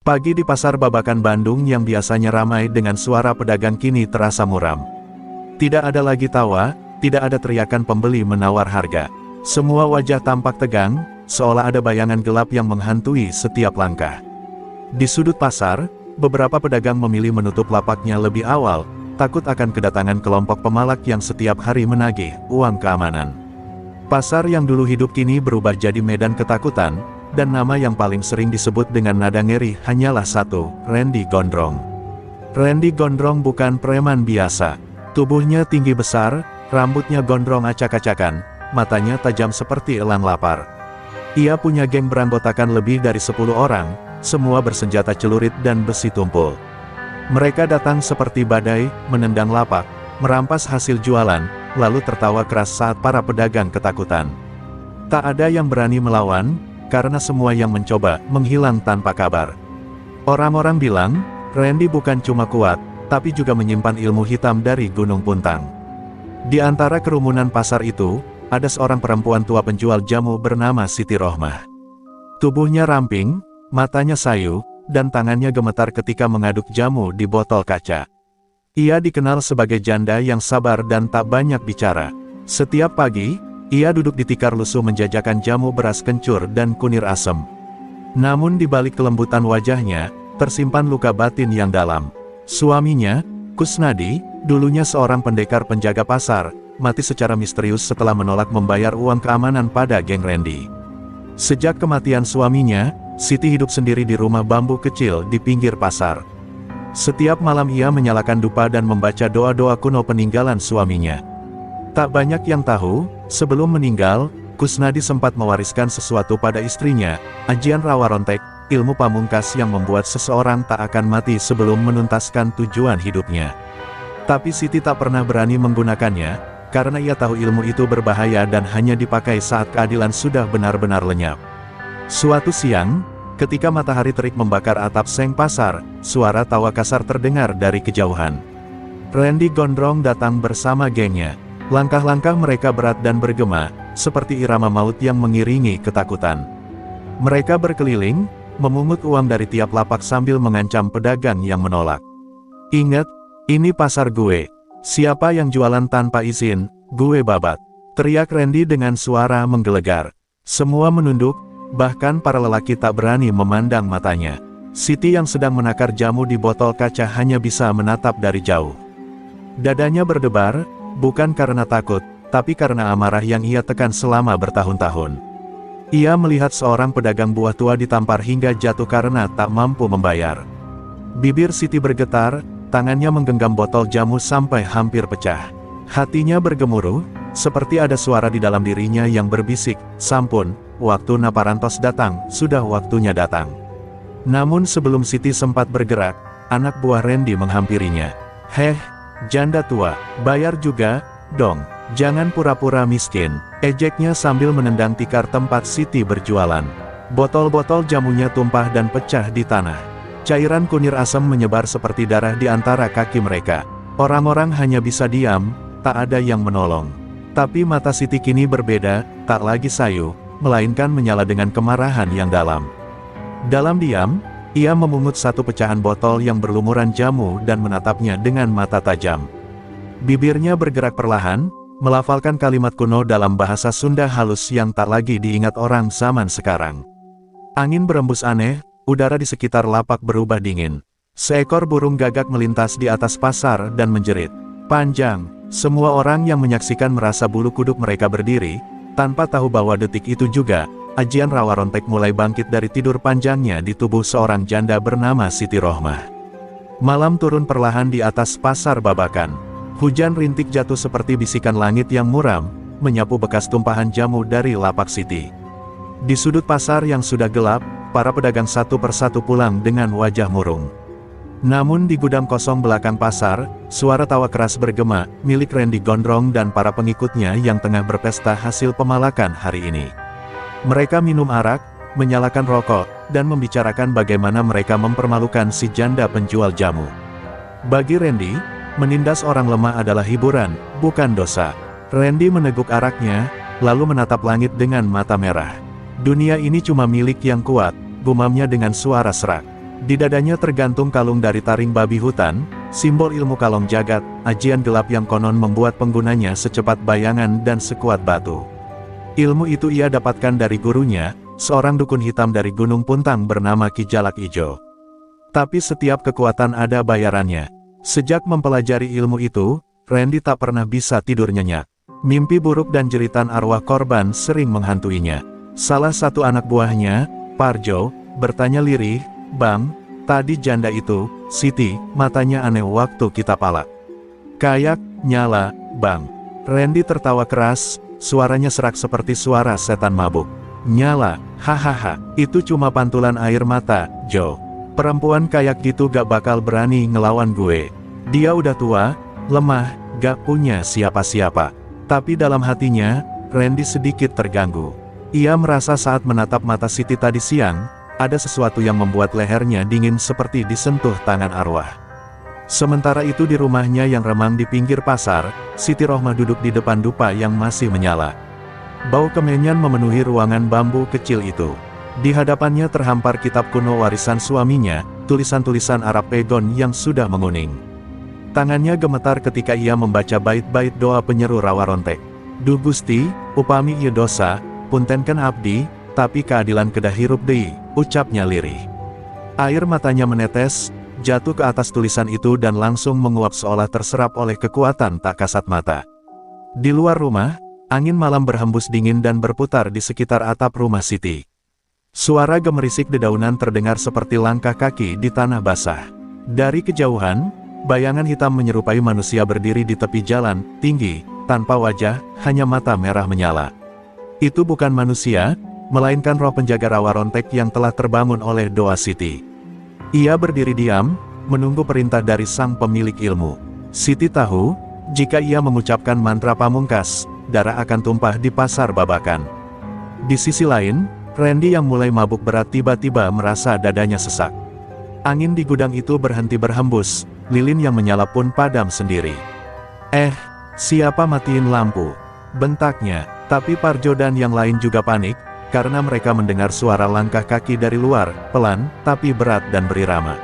Pagi di pasar Babakan Bandung yang biasanya ramai dengan suara pedagang kini terasa muram. Tidak ada lagi tawa, tidak ada teriakan pembeli menawar harga. Semua wajah tampak tegang, seolah ada bayangan gelap yang menghantui setiap langkah. Di sudut pasar, beberapa pedagang memilih menutup lapaknya lebih awal, takut akan kedatangan kelompok pemalak yang setiap hari menagih uang keamanan. Pasar yang dulu hidup kini berubah jadi medan ketakutan, dan nama yang paling sering disebut dengan nada ngeri hanyalah satu, Randy Gondrong. Randy Gondrong bukan preman biasa. Tubuhnya tinggi besar, rambutnya gondrong acak-acakan, matanya tajam seperti elang lapar. Ia punya geng beranggotakan lebih dari 10 orang, semua bersenjata celurit dan besi tumpul. Mereka datang seperti badai, menendang lapak, merampas hasil jualan, lalu tertawa keras saat para pedagang ketakutan. Tak ada yang berani melawan, karena semua yang mencoba menghilang tanpa kabar. Orang-orang bilang, Randy bukan cuma kuat, tapi juga menyimpan ilmu hitam dari Gunung Puntang. Di antara kerumunan pasar itu, ada seorang perempuan tua penjual jamu bernama Siti Rohmah. Tubuhnya ramping, matanya sayu, dan tangannya gemetar ketika mengaduk jamu di botol kaca. Ia dikenal sebagai janda yang sabar dan tak banyak bicara. Setiap pagi, ia duduk di tikar lusuh menjajakan jamu beras kencur dan kunir asem. Namun di balik kelembutan wajahnya, tersimpan luka batin yang dalam. Suaminya, Kusnadi, dulunya seorang pendekar penjaga pasar, mati secara misterius setelah menolak membayar uang keamanan pada geng Randy. Sejak kematian suaminya, Siti hidup sendiri di rumah bambu kecil di pinggir pasar. Setiap malam ia menyalakan dupa dan membaca doa-doa kuno peninggalan suaminya. Tak banyak yang tahu, sebelum meninggal, Kusnadi sempat mewariskan sesuatu pada istrinya, ajian rawa rontek, ilmu pamungkas yang membuat seseorang tak akan mati sebelum menuntaskan tujuan hidupnya. Tapi Siti tak pernah berani menggunakannya, karena ia tahu ilmu itu berbahaya dan hanya dipakai saat keadilan sudah benar-benar lenyap. Suatu siang, ketika matahari terik membakar atap seng pasar, suara tawa kasar terdengar dari kejauhan. Randy Gondrong datang bersama gengnya. Langkah-langkah mereka berat dan bergema, seperti irama maut yang mengiringi ketakutan. Mereka berkeliling, memungut uang dari tiap lapak sambil mengancam pedagang yang menolak. "Ingat, ini pasar gue. Siapa yang jualan tanpa izin, gue babat," teriak Randy dengan suara menggelegar. Semua menunduk, bahkan para lelaki tak berani memandang matanya. Siti yang sedang menakar jamu di botol kaca hanya bisa menatap dari jauh. Dadanya berdebar, bukan karena takut, tapi karena amarah yang ia tekan selama bertahun-tahun. Ia melihat seorang pedagang buah tua ditampar hingga jatuh karena tak mampu membayar. Bibir Siti bergetar, tangannya menggenggam botol jamu sampai hampir pecah. Hatinya bergemuruh, seperti ada suara di dalam dirinya yang berbisik, "Sampun, waktu Naparantos datang, sudah waktunya datang." Namun sebelum Siti sempat bergerak, anak buah Randy menghampirinya. "Heh, janda tua, bayar juga, dong. Jangan pura-pura miskin," ejeknya sambil menendang tikar tempat Siti berjualan. Botol-botol jamunya tumpah dan pecah di tanah. Cairan kunir asam menyebar seperti darah di antara kaki mereka. Orang-orang hanya bisa diam, tak ada yang menolong. Tapi mata Siti kini berbeda, tak lagi sayu, melainkan menyala dengan kemarahan yang dalam. Dalam diam, ia memungut satu pecahan botol yang berlumuran jamu dan menatapnya dengan mata tajam. Bibirnya bergerak perlahan, melafalkan kalimat kuno dalam bahasa Sunda halus yang tak lagi diingat orang zaman sekarang. Angin berembus aneh, udara di sekitar lapak berubah dingin. Seekor burung gagak melintas di atas pasar dan menjerit panjang. Semua orang yang menyaksikan merasa bulu kuduk mereka berdiri, tanpa tahu bahwa detik itu juga, ajian rawa rontek mulai bangkit dari tidur panjangnya di tubuh seorang janda bernama Siti Rohmah. Malam turun perlahan di atas pasar Babakan. Hujan rintik jatuh seperti bisikan langit yang muram, menyapu bekas tumpahan jamu dari lapak Siti. Di sudut pasar yang sudah gelap, para pedagang satu persatu pulang dengan wajah murung. Namun di gudang kosong belakang pasar, suara tawa keras bergema, milik Randy Gondrong dan para pengikutnya yang tengah berpesta hasil pemalakan hari ini. Mereka minum arak, menyalakan rokok, dan membicarakan bagaimana mereka mempermalukan si janda penjual jamu. Bagi Randy, menindas orang lemah adalah hiburan, bukan dosa. Randy meneguk araknya, lalu menatap langit dengan mata merah. "Dunia ini cuma milik yang kuat," gumamnya dengan suara serak. Di dadanya tergantung kalung dari taring babi hutan, simbol ilmu kalong jagat, ajian gelap yang konon membuat penggunanya secepat bayangan dan sekuat batu. Ilmu itu ia dapatkan dari gurunya, seorang dukun hitam dari Gunung Puntang bernama Ki Jalak Ijo. Tapi setiap kekuatan ada bayarannya. Sejak mempelajari ilmu itu, Randy tak pernah bisa tidur nyenyak. Mimpi buruk dan jeritan arwah korban sering menghantuinya. Salah satu anak buahnya, Parjo, bertanya lirih, "Bang, tadi janda itu, Siti, matanya aneh waktu kita palak." "Kayak nyala, Bang." Randy tertawa keras, suaranya serak seperti suara setan mabuk. "Nyala, hahaha, itu cuma pantulan air mata, Joe. Perempuan kayak gitu gak bakal berani ngelawan gue. Dia udah tua, lemah, gak punya siapa-siapa." Tapi dalam hatinya, Randy sedikit terganggu. Ia merasa saat menatap mata Siti tadi siang, ada sesuatu yang membuat lehernya dingin seperti disentuh tangan arwah. Sementara itu di rumahnya yang remang di pinggir pasar, Siti Rohmah duduk di depan dupa yang masih menyala. Bau kemenyan memenuhi ruangan bambu kecil itu. Di hadapannya terhampar kitab kuno warisan suaminya, tulisan-tulisan Arab Pegon yang sudah menguning. Tangannya gemetar ketika ia membaca bait-bait doa penyeru rawa rontek. "Duh Gusti, upami ieu dosa, puntenken abdi, tapi keadilan kedah hirup deui," ucapnya lirih. Air matanya menetes, jatuh ke atas tulisan itu dan langsung menguap seolah terserap oleh kekuatan tak kasat mata. Di luar rumah, angin malam berhembus dingin dan berputar di sekitar atap rumah Siti. Suara gemerisik dedaunan terdengar seperti langkah kaki di tanah basah. Dari kejauhan, bayangan hitam menyerupai manusia berdiri di tepi jalan, tinggi, tanpa wajah, hanya mata merah menyala. Itu bukan manusia, melainkan roh penjaga rawa rontek yang telah terbangun oleh doa Siti. Ia berdiri diam, menunggu perintah dari sang pemilik ilmu. Siti tahu, jika ia mengucapkan mantra pamungkas, darah akan tumpah di pasar babakan. Di sisi lain, Randy yang mulai mabuk berat tiba-tiba merasa dadanya sesak. Angin di gudang itu berhenti berhembus, lilin yang menyala pun padam sendiri. Siapa matiin lampu?" bentaknya, tapi Parjo dan yang lain juga panik, karena mereka mendengar suara langkah kaki dari luar, pelan, tapi berat dan berirama.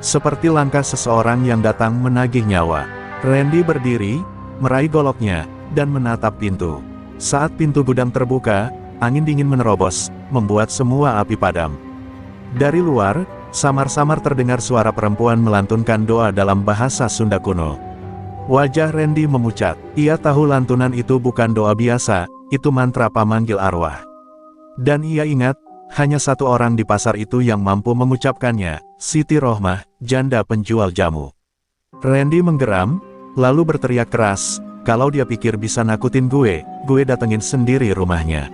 Seperti langkah seseorang yang datang menagih nyawa. Randy berdiri, meraih goloknya, dan menatap pintu. Saat pintu gudang terbuka, angin dingin menerobos, membuat semua api padam. Dari luar, samar-samar terdengar suara perempuan melantunkan doa dalam bahasa Sunda kuno. Wajah Randy memucat. Ia tahu lantunan itu bukan doa biasa, itu mantra pamanggil arwah. Dan ia ingat, hanya satu orang di pasar itu yang mampu mengucapkannya, Siti Rohmah, janda penjual jamu. Randy menggeram, lalu berteriak keras, "Kalau dia pikir bisa nakutin gue datengin sendiri rumahnya."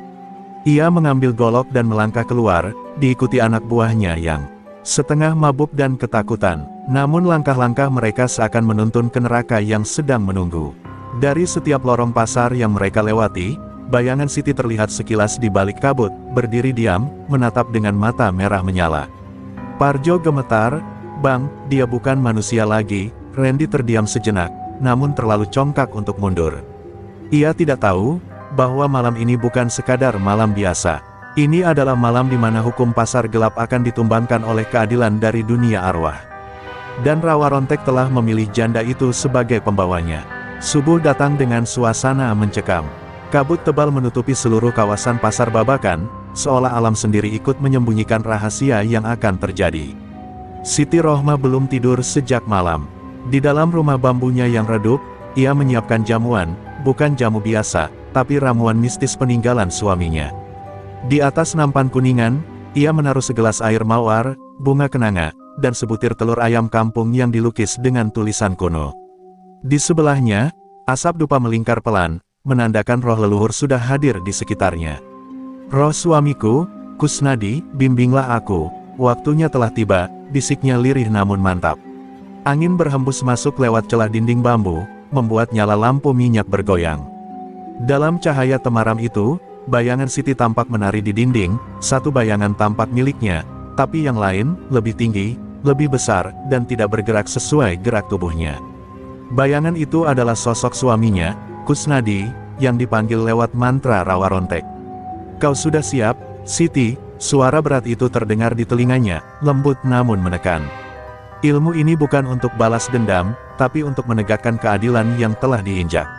Ia mengambil golok dan melangkah keluar, diikuti anak buahnya yang setengah mabuk dan ketakutan. Namun langkah-langkah mereka seakan menuntun ke neraka yang sedang menunggu. Dari setiap lorong pasar yang mereka lewati, bayangan Siti terlihat sekilas di balik kabut, berdiri diam, menatap dengan mata merah menyala. Parjo gemetar, "Bang, dia bukan manusia lagi." Randy terdiam sejenak, namun terlalu congkak untuk mundur. Ia tidak tahu bahwa malam ini bukan sekadar malam biasa. Ini adalah malam di mana hukum pasar gelap akan ditumbangkan oleh keadilan dari dunia arwah. Dan rawa rontek telah memilih janda itu sebagai pembawanya. Subuh datang dengan suasana mencekam. Kabut tebal menutupi seluruh kawasan pasar babakan, seolah alam sendiri ikut menyembunyikan rahasia yang akan terjadi. Siti Rohmah belum tidur sejak malam. Di dalam rumah bambunya yang redup, ia menyiapkan jamuan, bukan jamu biasa, tapi ramuan mistis peninggalan suaminya. Di atas nampan kuningan, ia menaruh segelas air mawar, bunga kenanga, dan sebutir telur ayam kampung yang dilukis dengan tulisan kuno. Di sebelahnya, asap dupa melingkar pelan, menandakan roh leluhur sudah hadir di sekitarnya. "Roh suamiku, Kusnadi, bimbinglah aku, waktunya telah tiba," bisiknya lirih namun mantap. Angin berhembus masuk lewat celah dinding bambu, membuat nyala lampu minyak bergoyang. Dalam cahaya temaram itu, bayangan Siti tampak menari di dinding, satu bayangan tampak miliknya, tapi yang lain, lebih tinggi, lebih besar, dan tidak bergerak sesuai gerak tubuhnya. Bayangan itu adalah sosok suaminya, Kusnadi, yang dipanggil lewat mantra rawa rontek. "Kau sudah siap, Siti?" Suara berat itu terdengar di telinganya, lembut namun menekan. Ilmu ini bukan untuk balas dendam, tapi untuk menegakkan keadilan yang telah diinjak.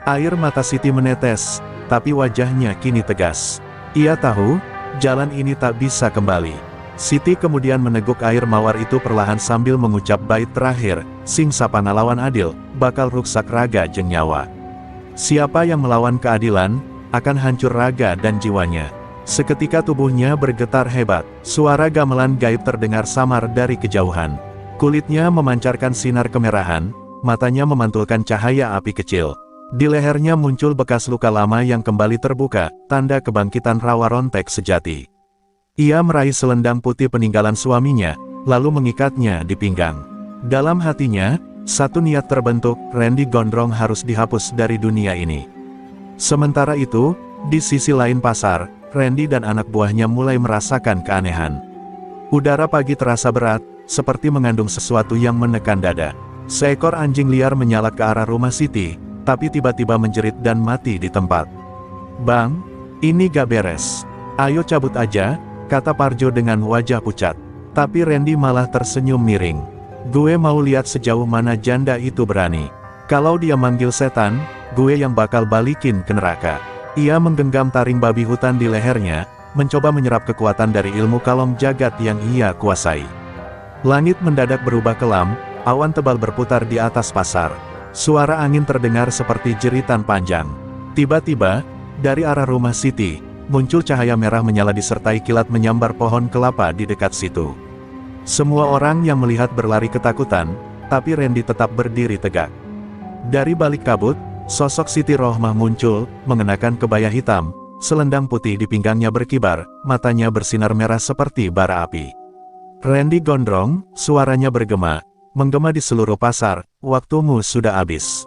Air mata Siti menetes, tapi wajahnya kini tegas. Ia tahu, jalan ini tak bisa kembali. Siti kemudian meneguk air mawar itu perlahan sambil mengucap bait terakhir, "Sing sapana lawan adil, bakal ruksak raga jeung nyawa." Siapa yang melawan keadilan, akan hancur raga dan jiwanya. Seketika tubuhnya bergetar hebat, suara gamelan gaib terdengar samar dari kejauhan. Kulitnya memancarkan sinar kemerahan, matanya memantulkan cahaya api kecil. Di lehernya muncul bekas luka lama yang kembali terbuka, tanda kebangkitan rawa rontek sejati. Ia meraih selendang putih peninggalan suaminya, lalu mengikatnya di pinggang. Dalam hatinya, satu niat terbentuk, Randy Gondrong harus dihapus dari dunia ini. Sementara itu, di sisi lain pasar, Randy dan anak buahnya mulai merasakan keanehan. Udara pagi terasa berat, seperti mengandung sesuatu yang menekan dada. Seekor anjing liar menyala ke arah rumah Siti, tapi tiba-tiba menjerit dan mati di tempat. "Bang, ini gak beres. Ayo cabut aja," kata Parjo dengan wajah pucat. Tapi Randy malah tersenyum miring. "Gue mau lihat sejauh mana janda itu berani. Kalau dia manggil setan, gue yang bakal balikin ke neraka." Ia menggenggam taring babi hutan di lehernya, mencoba menyerap kekuatan dari ilmu kalong jagat yang ia kuasai. Langit mendadak berubah kelam, awan tebal berputar di atas pasar. Suara angin terdengar seperti jeritan panjang. Tiba-tiba, dari arah rumah Siti, muncul cahaya merah menyala disertai kilat menyambar pohon kelapa di dekat situ. Semua orang yang melihat berlari ketakutan, tapi Randy tetap berdiri tegak. Dari balik kabut, sosok Siti Rohmah muncul, mengenakan kebaya hitam, selendang putih di pinggangnya berkibar, matanya bersinar merah seperti bara api. "Randy Gondrong," suaranya bergema, menggema di seluruh pasar, "waktumu sudah habis."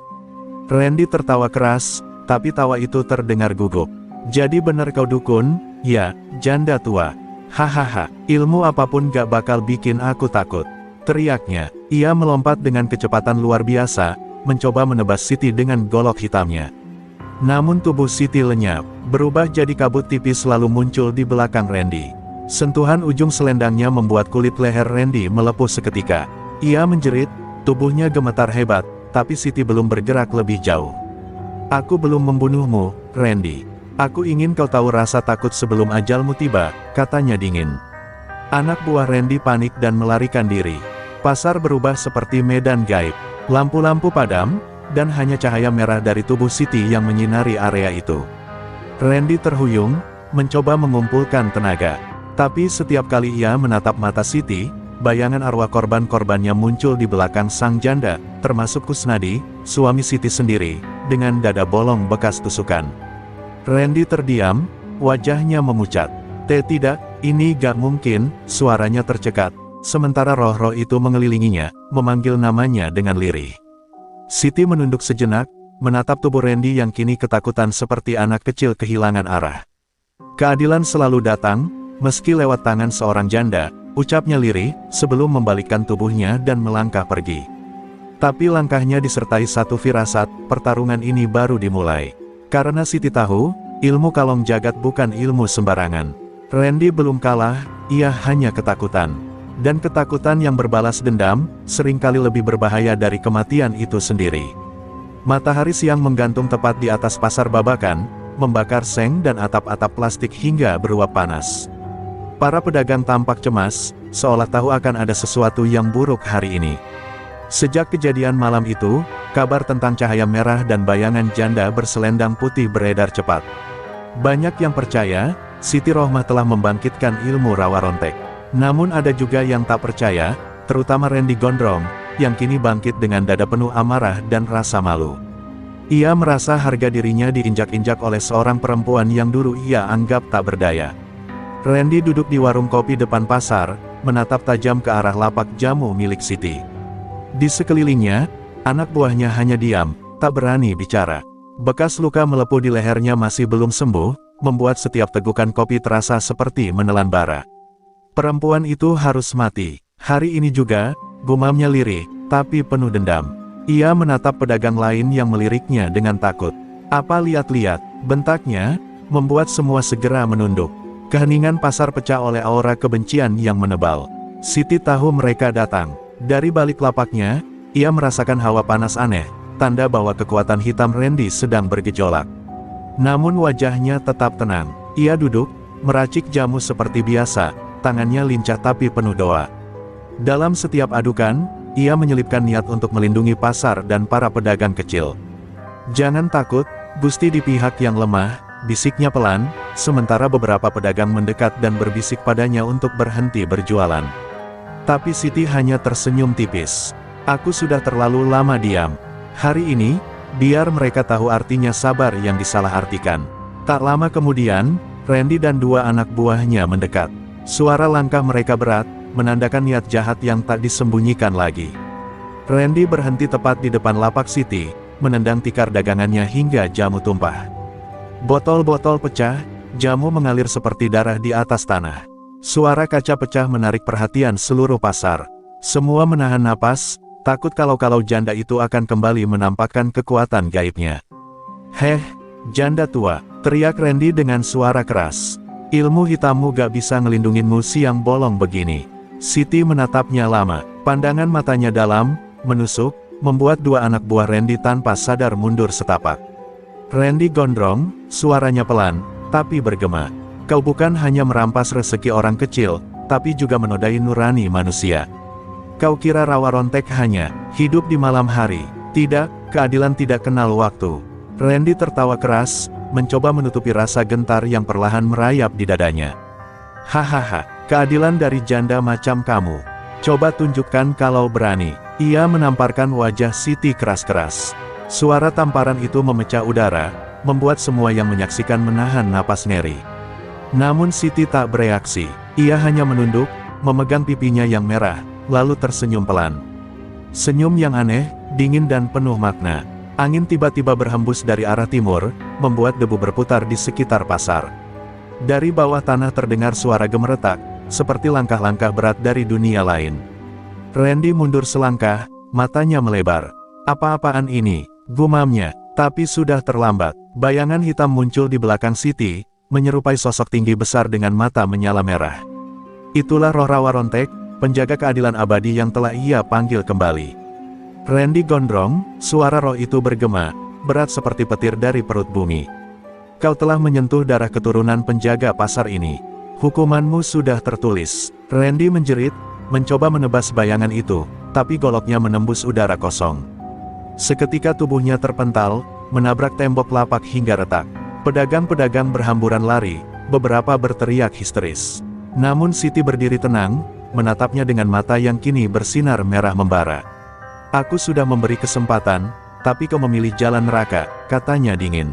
Randy tertawa keras, tapi tawa itu terdengar gugup. "Jadi benar kau dukun, ya, janda tua. Hahaha, ilmu apapun gak bakal bikin aku takut," teriaknya. Ia melompat dengan kecepatan luar biasa, mencoba menebas Siti dengan golok hitamnya. Namun tubuh Siti lenyap, berubah jadi kabut tipis lalu muncul di belakang Randy. Sentuhan ujung selendangnya membuat kulit leher Randy melepuh seketika. Ia menjerit, tubuhnya gemetar hebat, tapi Siti belum bergerak lebih jauh. "Aku belum membunuhmu, Randy. Aku ingin kau tahu rasa takut sebelum ajalmu tiba," katanya dingin. Anak buah Randy panik dan melarikan diri. Pasar berubah seperti medan gaib. Lampu-lampu padam, dan hanya cahaya merah dari tubuh Siti yang menyinari area itu. Randy terhuyung, mencoba mengumpulkan tenaga. Tapi setiap kali ia menatap mata Siti, bayangan arwah korban-korbannya muncul di belakang sang janda, termasuk Kusnadi, suami Siti sendiri, dengan dada bolong bekas tusukan. Randy terdiam, wajahnya memucat. Tidak, ini gak mungkin," suaranya tercekat. Sementara roh-roh itu mengelilinginya, memanggil namanya dengan lirih. Siti menunduk sejenak, menatap tubuh Randy yang kini ketakutan seperti anak kecil kehilangan arah. "Keadilan selalu datang, meski lewat tangan seorang janda," ucapnya lirih, sebelum membalikkan tubuhnya dan melangkah pergi. Tapi langkahnya disertai satu firasat, pertarungan ini baru dimulai. Karena Siti tahu, ilmu kalong jagat bukan ilmu sembarangan. Randy belum kalah, ia hanya ketakutan. Dan ketakutan yang berbalas dendam, seringkali lebih berbahaya dari kematian itu sendiri. Matahari siang menggantung tepat di atas pasar babakan, membakar seng dan atap-atap plastik hingga beruap panas. Para pedagang tampak cemas, seolah tahu akan ada sesuatu yang buruk hari ini. Sejak kejadian malam itu, kabar tentang cahaya merah dan bayangan janda berselendang putih beredar cepat. Banyak yang percaya, Siti Rohmah telah membangkitkan ilmu rawa rontek. Namun ada juga yang tak percaya, terutama Randy Gondrong, yang kini bangkit dengan dada penuh amarah dan rasa malu. Ia merasa harga dirinya diinjak-injak oleh seorang perempuan yang dulu ia anggap tak berdaya. Randy duduk di warung kopi depan pasar, menatap tajam ke arah lapak jamu milik Siti. Di sekelilingnya, anak buahnya hanya diam, tak berani bicara. Bekas luka melepuh di lehernya masih belum sembuh, membuat setiap tegukan kopi terasa seperti menelan bara. Perempuan itu harus mati. Hari ini juga, gumamnya lirih, tapi penuh dendam. Ia menatap pedagang lain yang meliriknya dengan takut. "Apa lihat-lihat?" bentaknya, membuat semua segera menunduk. Keheningan pasar pecah oleh aura kebencian yang menebal. Siti tahu mereka datang. Dari balik lapaknya, ia merasakan hawa panas aneh, tanda bahwa kekuatan hitam Randy sedang bergejolak. Namun wajahnya tetap tenang. Ia duduk, meracik jamu seperti biasa, tangannya lincah tapi penuh doa. Dalam setiap adukan, ia menyelipkan niat untuk melindungi pasar dan para pedagang kecil. "Jangan takut, Gusti di pihak yang lemah," bisiknya pelan, sementara beberapa pedagang mendekat dan berbisik padanya untuk berhenti berjualan. Tapi Siti hanya tersenyum tipis. "Aku sudah terlalu lama diam. Hari ini, biar mereka tahu artinya sabar yang disalahartikan." Tak lama kemudian, Randy dan dua anak buahnya mendekat. Suara langkah mereka berat, menandakan niat jahat yang tak disembunyikan lagi. Randy berhenti tepat di depan lapak Siti, menendang tikar dagangannya hingga jamu tumpah. Botol-botol pecah, jamu mengalir seperti darah di atas tanah. Suara kaca pecah menarik perhatian seluruh pasar. Semua menahan napas, takut kalau janda itu akan kembali menampakkan kekuatan gaibnya. "Heh, janda tua," teriak Randy dengan suara keras. "Ilmu hitammu gak bisa ngelindunginmu siang bolong begini." Siti menatapnya lama, pandangan matanya dalam, menusuk, membuat dua anak buah Randy tanpa sadar mundur setapak. Randy gondrong, suaranya pelan, tapi bergema. "Kau bukan hanya merampas rezeki orang kecil, tapi juga menodai nurani manusia. Kau kira rawa rontek hanya hidup di malam hari? Tidak, keadilan tidak kenal waktu." Randy tertawa keras, mencoba menutupi rasa gentar yang perlahan merayap di dadanya. "Hahaha, keadilan dari janda macam kamu. Coba tunjukkan kalau berani." Ia menamparkan wajah Siti keras-keras. Suara tamparan itu memecah udara, membuat semua yang menyaksikan menahan napas ngeri. Namun Siti tak bereaksi. Ia hanya menunduk, memegang pipinya yang merah, lalu tersenyum pelan. Senyum yang aneh, dingin dan penuh makna. Angin tiba-tiba berhembus dari arah timur, membuat debu berputar di sekitar pasar. Dari bawah tanah terdengar suara gemeretak, seperti langkah-langkah berat dari dunia lain. Randy mundur selangkah, matanya melebar. "Apa-apaan ini?" gumamnya, tapi sudah terlambat. Bayangan hitam muncul di belakang Siti, menyerupai sosok tinggi besar dengan mata menyala merah. Itulah roh rawa rontek, penjaga keadilan abadi yang telah ia panggil kembali. Randy gondrong, suara roh itu bergema, berat seperti petir dari perut bumi. "Kau telah menyentuh darah keturunan penjaga pasar ini. Hukumanmu sudah tertulis." Randy menjerit, mencoba menebas bayangan itu, tapi goloknya menembus udara kosong. Seketika tubuhnya terpental, menabrak tembok lapak hingga retak. Pedagang-pedagang berhamburan lari, beberapa berteriak histeris. Namun Siti berdiri tenang, menatapnya dengan mata yang kini bersinar merah membara. "Aku sudah memberi kesempatan, tapi kau memilih jalan neraka," katanya dingin.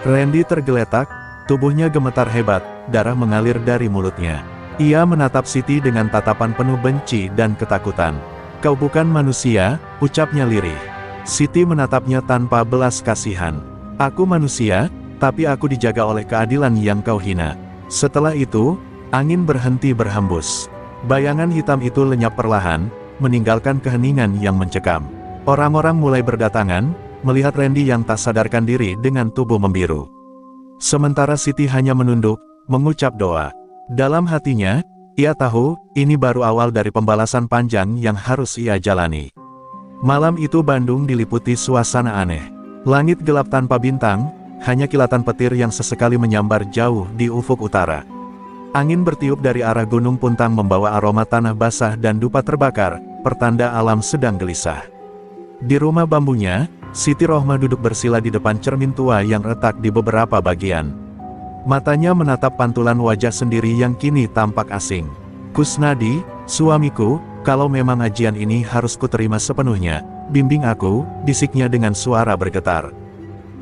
Randy tergeletak, tubuhnya gemetar hebat, darah mengalir dari mulutnya. Ia menatap Siti dengan tatapan penuh benci dan ketakutan. "Kau bukan manusia," ucapnya lirih. Siti menatapnya tanpa belas kasihan. "Aku manusia, tapi aku dijaga oleh keadilan yang kau hina." Setelah itu, angin berhenti berhembus. Bayangan hitam itu lenyap perlahan, meninggalkan keheningan yang mencekam. Orang-orang mulai berdatangan, melihat Randy yang tak sadarkan diri dengan tubuh membiru. Sementara Siti hanya menunduk, mengucap doa. Dalam hatinya, ia tahu, ini baru awal dari pembalasan panjang yang harus ia jalani. Malam itu Bandung diliputi suasana aneh. Langit gelap tanpa bintang, hanya kilatan petir yang sesekali menyambar jauh di ufuk utara. Angin bertiup dari arah Gunung Puntang membawa aroma tanah basah dan dupa terbakar, pertanda alam sedang gelisah. Di rumah bambunya, Siti Rohmah duduk bersila di depan cermin tua yang retak di beberapa bagian. Matanya menatap pantulan wajah sendiri yang kini tampak asing. "Kusnadi, suamiku, kalau memang ajian ini harus kuterima sepenuhnya, bimbing aku," bisiknya dengan suara bergetar.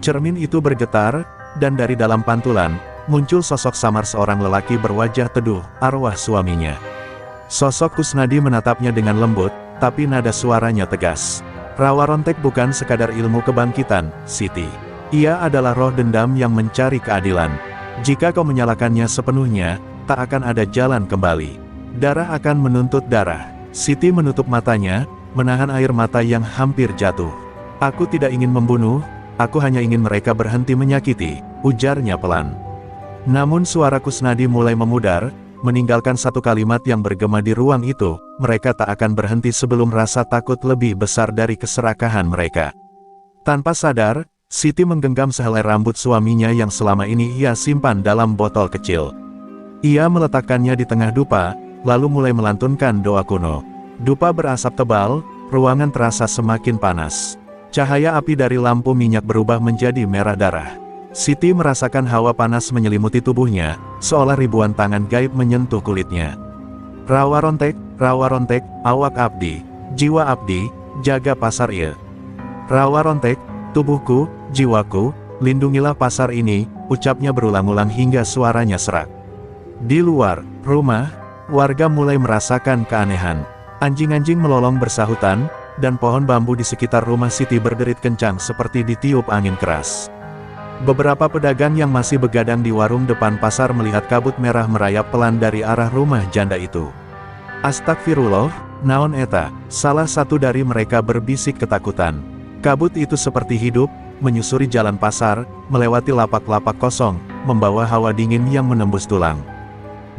Cermin itu bergetar, dan dari dalam pantulan, muncul sosok samar seorang lelaki berwajah teduh, arwah suaminya. Sosok Kusnadi menatapnya dengan lembut, tapi nada suaranya tegas. "Rawa rontek bukan sekadar ilmu kebangkitan, Siti. Ia adalah roh dendam yang mencari keadilan. Jika kau menyalakannya sepenuhnya, tak akan ada jalan kembali. Darah akan menuntut darah." Siti menutup matanya, menahan air mata yang hampir jatuh. "Aku tidak ingin membunuh, aku hanya ingin mereka berhenti menyakiti," ujarnya pelan. Namun suara Kusnadi mulai memudar, meninggalkan satu kalimat yang bergema di ruang itu, mereka tak akan berhenti sebelum rasa takut lebih besar dari keserakahan mereka. Tanpa sadar, Siti menggenggam sehelai rambut suaminya yang selama ini ia simpan dalam botol kecil. Ia meletakkannya di tengah dupa, lalu mulai melantunkan doa kuno. Dupa berasap tebal, ruangan terasa semakin panas. Cahaya api dari lampu minyak berubah menjadi merah darah. Siti merasakan hawa panas menyelimuti tubuhnya, seolah ribuan tangan gaib menyentuh kulitnya. Rawa rontek, awak abdi, jiwa abdi, jaga pasar ieu. Rawa rontek, tubuhku, jiwaku, lindungilah pasar ini, ucapnya berulang-ulang hingga suaranya serak. Di luar rumah, warga mulai merasakan keanehan. Anjing-anjing melolong bersahutan, dan pohon bambu di sekitar rumah Siti berderit kencang seperti ditiup angin keras. Beberapa pedagang yang masih begadang di warung depan pasar melihat kabut merah merayap pelan dari arah rumah janda itu. Astagfirullah, naon eta, salah satu dari mereka berbisik ketakutan. Kabut itu seperti hidup, menyusuri jalan pasar, melewati lapak-lapak kosong, membawa hawa dingin yang menembus tulang.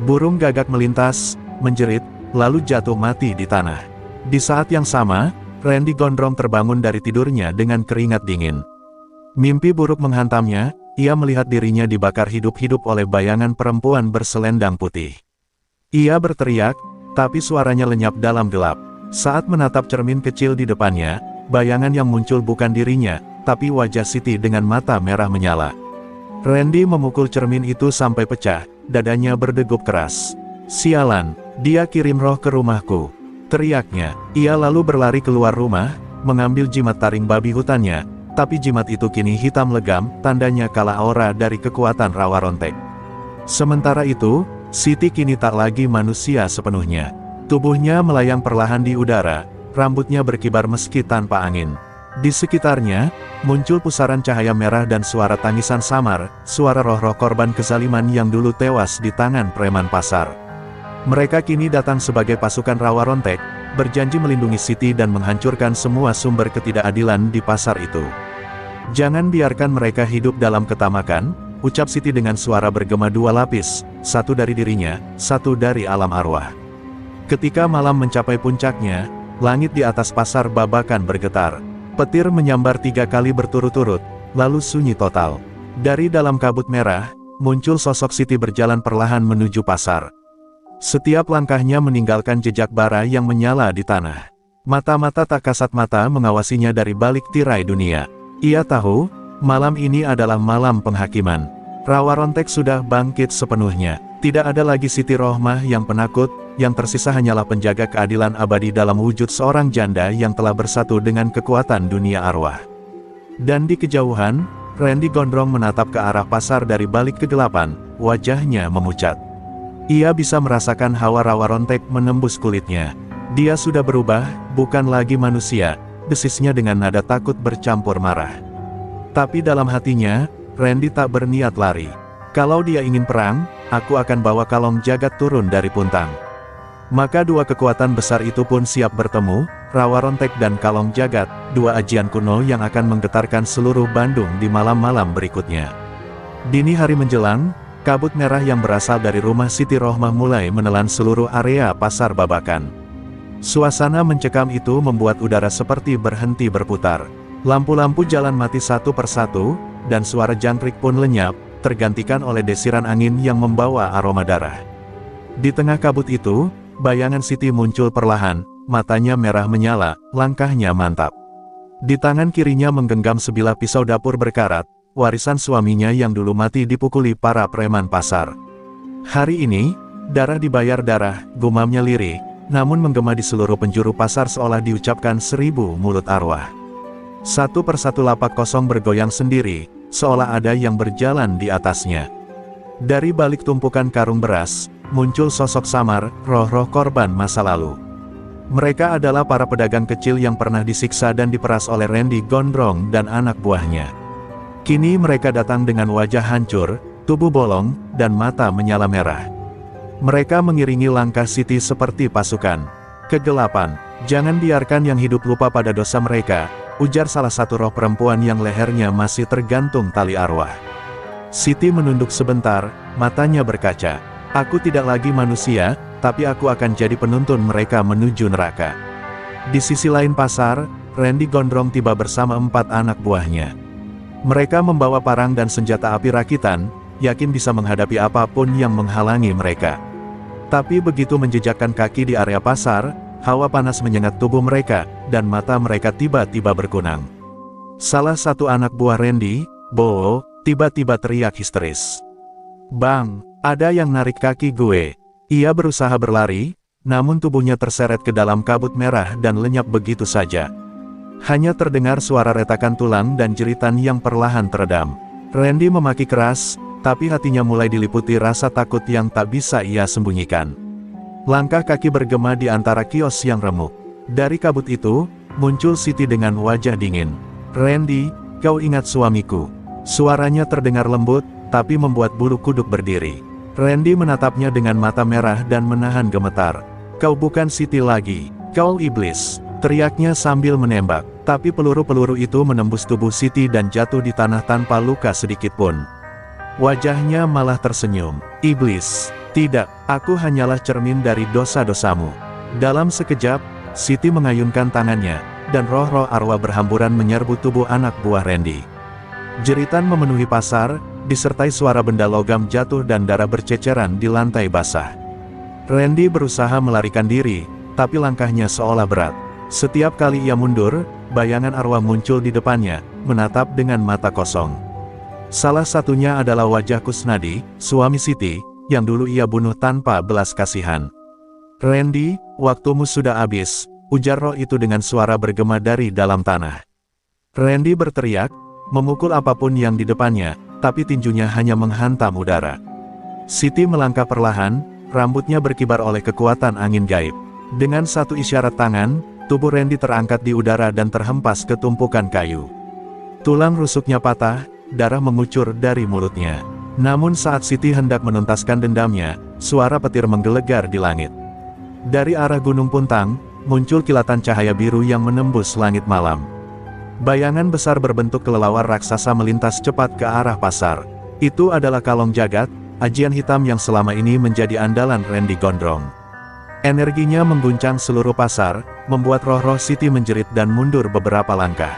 Burung gagak melintas, menjerit, lalu jatuh mati di tanah. Di saat yang sama, Randy gondrong terbangun dari tidurnya dengan keringat dingin. Mimpi buruk menghantamnya, ia melihat dirinya dibakar hidup-hidup oleh bayangan perempuan berselendang putih. Ia berteriak, tapi suaranya lenyap dalam gelap. Saat menatap cermin kecil di depannya, bayangan yang muncul bukan dirinya, tapi wajah Siti dengan mata merah menyala. Randy memukul cermin itu sampai pecah, dadanya berdegup keras. Sialan, dia kirim roh ke rumahku, teriaknya. Ia lalu berlari keluar rumah, mengambil jimat taring babi hutannya, tapi jimat itu kini hitam legam, tandanya kalah aura dari kekuatan Rawa Rontek. Sementara itu, Siti kini tak lagi manusia sepenuhnya. Tubuhnya melayang perlahan di udara, rambutnya berkibar meski tanpa angin. Di sekitarnya, muncul pusaran cahaya merah dan suara tangisan samar, suara roh-roh korban kezaliman yang dulu tewas di tangan preman pasar. Mereka kini datang sebagai pasukan Rawa Rontek, berjanji melindungi Siti dan menghancurkan semua sumber ketidakadilan di pasar itu. Jangan biarkan mereka hidup dalam ketamakan, ucap Siti dengan suara bergema dua lapis, satu dari dirinya, satu dari alam arwah. Ketika malam mencapai puncaknya, langit di atas pasar babakan bergetar. Petir menyambar 3 kali berturut-turut, lalu sunyi total. Dari dalam kabut merah, muncul sosok Siti berjalan perlahan menuju pasar. Setiap langkahnya meninggalkan jejak bara yang menyala di tanah. Mata-mata tak kasat mata mengawasinya dari balik tirai dunia. Ia tahu, malam ini adalah malam penghakiman. Rawa Rontek sudah bangkit sepenuhnya. Tidak ada lagi Siti Rohmah yang penakut, yang tersisa hanyalah penjaga keadilan abadi dalam wujud seorang janda yang telah bersatu dengan kekuatan dunia arwah. Dan di kejauhan, Randy gondrong menatap ke arah pasar dari balik kegelapan, wajahnya memucat. Ia bisa merasakan hawa Rawa Rontek menembus kulitnya. Dia sudah berubah, bukan lagi manusia, desisnya dengan nada takut bercampur marah. Tapi dalam hatinya, Randy tak berniat lari. Kalau dia ingin perang, aku akan bawa Kalong Jagat turun dari puntang. Maka dua kekuatan besar itu pun siap bertemu, Rawa Rontek dan Kalong Jagat, dua ajian kuno yang akan menggetarkan seluruh Bandung di malam-malam berikutnya. Dini hari menjelang, kabut merah yang berasal dari rumah Siti Rohmah mulai menelan seluruh area pasar babakan. Suasana mencekam itu membuat udara seperti berhenti berputar. Lampu-lampu jalan mati satu persatu, dan suara jangkrik pun lenyap, tergantikan oleh desiran angin yang membawa aroma darah. Di tengah kabut itu, bayangan Siti muncul perlahan, matanya merah menyala, langkahnya mantap. Di tangan kirinya menggenggam sebilah pisau dapur berkarat, warisan suaminya yang dulu mati dipukuli para preman pasar. Hari ini, darah dibayar darah, gumamnya lirih, namun menggema di seluruh penjuru pasar seolah diucapkan 1000 mulut arwah. Satu persatu lapak kosong bergoyang sendiri, seolah ada yang berjalan di atasnya. Dari balik tumpukan karung beras, muncul sosok samar, roh-roh korban masa lalu. Mereka adalah para pedagang kecil yang pernah disiksa dan diperas oleh Randy Gondrong dan anak buahnya. Kini mereka datang dengan wajah hancur, tubuh bolong, dan mata menyala merah. Mereka mengiringi langkah Siti seperti pasukan. Kegelapan, jangan biarkan yang hidup lupa pada dosa mereka, ujar salah satu roh perempuan yang lehernya masih tergantung tali arwah. Siti menunduk sebentar, matanya berkaca. Aku tidak lagi manusia, tapi aku akan jadi penuntun mereka menuju neraka. Di sisi lain pasar, Randy Gondrong tiba bersama 4 anak buahnya. Mereka membawa parang dan senjata api rakitan, yakin bisa menghadapi apapun yang menghalangi mereka. Tapi begitu menjejakkan kaki di area pasar, hawa panas menyengat tubuh mereka, dan mata mereka tiba-tiba berkunang. Salah satu anak buah Randy, Bo, tiba-tiba teriak histeris. "Bang, ada yang narik kaki gue." Ia berusaha berlari, namun tubuhnya terseret ke dalam kabut merah dan lenyap begitu saja. Hanya terdengar suara retakan tulang dan jeritan yang perlahan teredam. Randy memaki keras, tapi hatinya mulai diliputi rasa takut yang tak bisa ia sembunyikan. Langkah kaki bergema di antara kios yang remuk. Dari kabut itu, muncul Siti dengan wajah dingin. "Randy, kau ingat suamiku?" Suaranya terdengar lembut, tapi membuat bulu kuduk berdiri. Randy menatapnya dengan mata merah dan menahan gemetar. "Kau bukan Siti lagi, kau iblis!" teriaknya sambil menembak. Tapi peluru-peluru itu menembus tubuh Siti dan jatuh di tanah tanpa luka sedikit pun. Wajahnya malah tersenyum. "Iblis, tidak, aku hanyalah cermin dari dosa-dosamu." Dalam sekejap, Siti mengayunkan tangannya, dan roh-roh arwah berhamburan menyerbu tubuh anak buah Randy. Jeritan memenuhi pasar, disertai suara benda logam jatuh dan darah berceceran di lantai basah. Randy berusaha melarikan diri, tapi langkahnya seolah berat. Setiap kali ia mundur, bayangan arwah muncul di depannya, menatap dengan mata kosong. Salah satunya adalah wajah Kusnadi, suami Siti, yang dulu ia bunuh tanpa belas kasihan. "Randy, waktumu sudah habis," ujar roh itu dengan suara bergema dari dalam tanah. Randy berteriak, memukul apapun yang di depannya, tapi tinjunya hanya menghantam udara. Siti melangkah perlahan, rambutnya berkibar oleh kekuatan angin gaib. Dengan satu isyarat tangan, tubuh Randy terangkat di udara dan terhempas ke tumpukan kayu. Tulang rusuknya patah, darah mengucur dari mulutnya. Namun saat Siti hendak menuntaskan dendamnya, suara petir menggelegar di langit. Dari arah Gunung Puntang, muncul kilatan cahaya biru yang menembus langit malam. Bayangan besar berbentuk kelelawar raksasa melintas cepat ke arah pasar. Itu adalah Kalong Jagat, ajian hitam yang selama ini menjadi andalan Randy Gondrong. Energinya mengguncang seluruh pasar, membuat roh-roh Siti menjerit dan mundur beberapa langkah.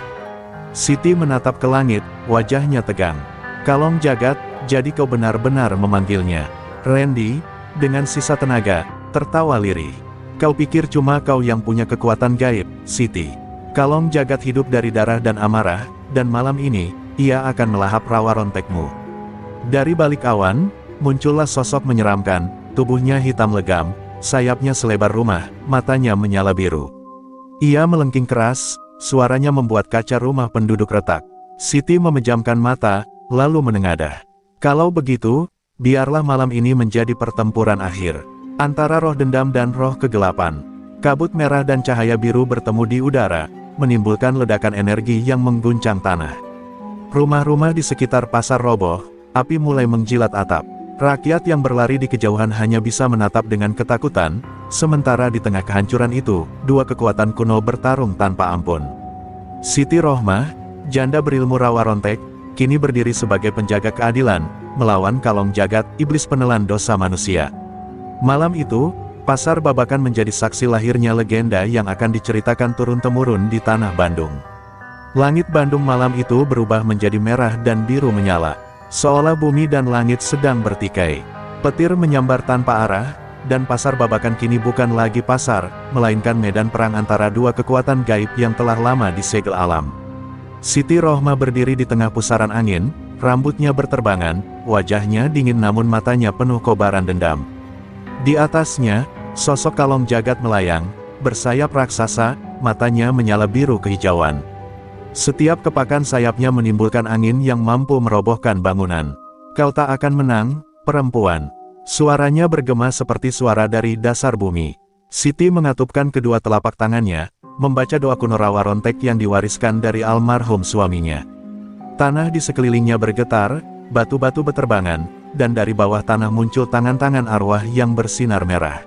Siti menatap ke langit, wajahnya tegang. "Kalong Jagat, jadi kau benar-benar memanggilnya." Randy, dengan sisa tenaga, tertawa lirih. "Kau pikir cuma kau yang punya kekuatan gaib, Siti? Kalong Jagat hidup dari darah dan amarah, dan malam ini, ia akan melahap rawa rontekmu." Dari balik awan, muncullah sosok menyeramkan, tubuhnya hitam legam, sayapnya selebar rumah, matanya menyala biru. Ia melengking keras, suaranya membuat kaca rumah penduduk retak. Siti memejamkan mata, lalu menengadah. "Kalau begitu, biarlah malam ini menjadi pertempuran akhir antara roh dendam dan roh kegelapan." Kabut merah dan cahaya biru bertemu di udara, menimbulkan ledakan energi yang mengguncang tanah. Rumah-rumah di sekitar pasar roboh, api mulai menjilat atap. Rakyat yang berlari di kejauhan hanya bisa menatap dengan ketakutan, sementara di tengah kehancuran itu, dua kekuatan kuno bertarung tanpa ampun. Siti Rohmah, janda berilmu rawa rontek, kini berdiri sebagai penjaga keadilan, melawan Kalong Jagat, iblis penelan dosa manusia. Malam itu, pasar Babakan menjadi saksi lahirnya legenda yang akan diceritakan turun-temurun di tanah Bandung. Langit Bandung malam itu berubah menjadi merah dan biru menyala. Seolah bumi dan langit sedang bertikai. Petir menyambar tanpa arah, dan pasar Babakan kini bukan lagi pasar, melainkan medan perang antara dua kekuatan gaib yang telah lama disegel alam. Siti Rohmah berdiri di tengah pusaran angin, rambutnya berterbangan, wajahnya dingin namun matanya penuh kobaran dendam. Di atasnya, sosok Kalong Jagat melayang, bersayap raksasa, matanya menyala biru kehijauan. Setiap kepakan sayapnya menimbulkan angin yang mampu merobohkan bangunan. "Kau tak akan menang, perempuan." Suaranya bergema seperti suara dari dasar bumi. Siti mengatupkan kedua telapak tangannya, membaca doa kuno rawa rontek yang diwariskan dari almarhum suaminya. Tanah di sekelilingnya bergetar, batu-batu beterbangan, dan dari bawah tanah muncul tangan-tangan arwah yang bersinar merah.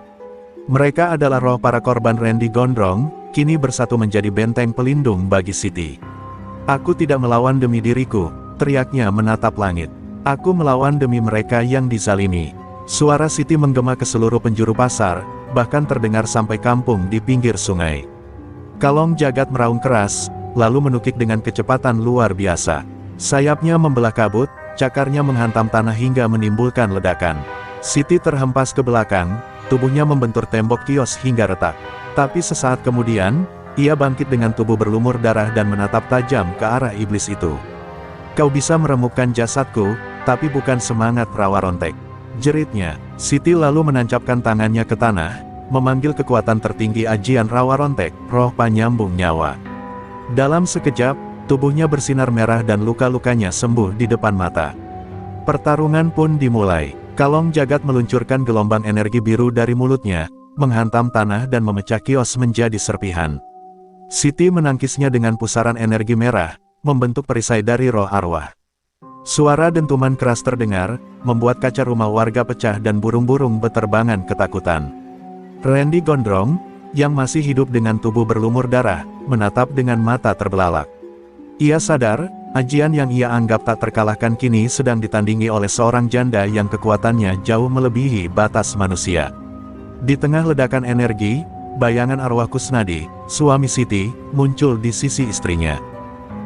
Mereka adalah roh para korban Randy Gondrong, kini bersatu menjadi benteng pelindung bagi Siti. "Aku tidak melawan demi diriku," teriaknya menatap langit. Aku melawan demi mereka yang dizalimi. Suara Siti menggema ke seluruh penjuru pasar, bahkan terdengar sampai kampung di pinggir sungai. Kalong Jagat meraung keras, lalu menukik dengan kecepatan luar biasa. Sayapnya membelah kabut, cakarnya menghantam tanah hingga menimbulkan ledakan. Siti terhempas ke belakang, tubuhnya membentur tembok kios hingga retak. Tapi sesaat kemudian, ia bangkit dengan tubuh berlumur darah dan menatap tajam ke arah iblis itu. Kau bisa meremukkan jasadku, tapi bukan semangat rawa rontek. Jeritnya, Siti lalu menancapkan tangannya ke tanah, memanggil kekuatan tertinggi ajian rawa rontek, roh penyambung nyawa. Dalam sekejap, tubuhnya bersinar merah dan luka-lukanya sembuh di depan mata. Pertarungan pun dimulai. Kalong Jagat meluncurkan gelombang energi biru dari mulutnya, menghantam tanah dan memecah kios menjadi serpihan. Siti menangkisnya dengan pusaran energi merah, membentuk perisai dari roh arwah. Suara dentuman keras terdengar, membuat kaca rumah warga pecah dan burung-burung beterbangan ketakutan. Randy Gondrong, yang masih hidup dengan tubuh berlumur darah, menatap dengan mata terbelalak. Ia sadar, ajian yang ia anggap tak terkalahkan kini sedang ditandingi oleh seorang janda yang kekuatannya jauh melebihi batas manusia. Di tengah ledakan energi, bayangan arwah Kusnadi, suami Siti, muncul di sisi istrinya.